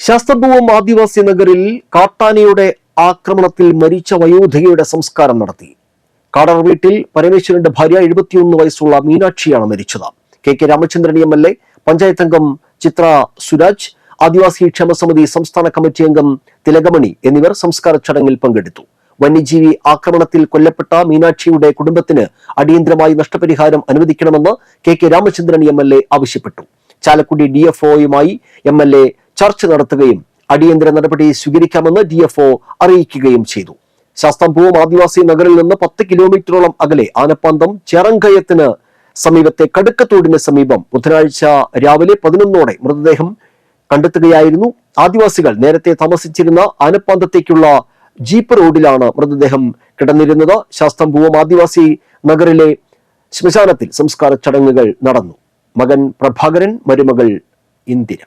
ശാസ്തഭൂവം ആദിവാസി നഗറിൽ കാട്ടാനയുടെ ആക്രമണത്തിൽ മരിച്ച വയോധികയുടെ സംസ്കാരം നടത്തി. കാടർ വീട്ടിൽ പരമേശ്വരന്റെ ഭാര്യ 71 വയസ്സുള്ള മീനാക്ഷിയാണ് മരിച്ചത്. കെ രാമചന്ദ്രൻ MLA, പഞ്ചായത്ത് അംഗം ചിത്ര സുരാജ്, ആദിവാസി ക്ഷേമസമിതി സംസ്ഥാന കമ്മിറ്റി അംഗം തിലകമണി എന്നിവർ സംസ്കാര ചടങ്ങിൽ പങ്കെടുത്തു. വന്യജീവി ആക്രമണത്തിൽ കൊല്ലപ്പെട്ട മീനാക്ഷിയുടെ കുടുംബത്തിന് അടിയന്തരമായി നഷ്ടപരിഹാരം അനുവദിക്കണമെന്ന് കെ രാമചന്ദ്രൻ MLA ആവശ്യപ്പെട്ടു. ചാലക്കുടി DFOയുമായി MLA ചർച്ച നടത്തുകയും അടിയന്തര നടപടി സ്വീകരിക്കാമെന്ന് DFO അറിയിക്കുകയും ചെയ്തു. ശാസ്താംപൂവം ആദിവാസി നഗറിൽ നിന്ന് 10 കിലോമീറ്ററോളം അകലെ ആനപ്പാന്തം ചേറങ്കയത്തിന് സമീപത്തെ കടുക്കത്തോടിന് സമീപം ബുധനാഴ്ച രാവിലെ 11ഓടെ മൃതദേഹം കണ്ടെത്തുകയായിരുന്നു. ആദിവാസികൾ നേരത്തെ താമസിച്ചിരുന്ന ആനപ്പാന്തത്തേക്കുള്ള ജീപ്പ് റോഡിലാണ് മൃതദേഹം കിടന്നിരുന്നത്. ശാസ്താംപൂവം ആദിവാസി നഗറിലെ ശ്മശാനത്തിൽ സംസ്കാര ചടങ്ങുകൾ നടന്നു. മകൻ പ്രഭാകരൻ, മരുമകൾ ഇന്ദിര.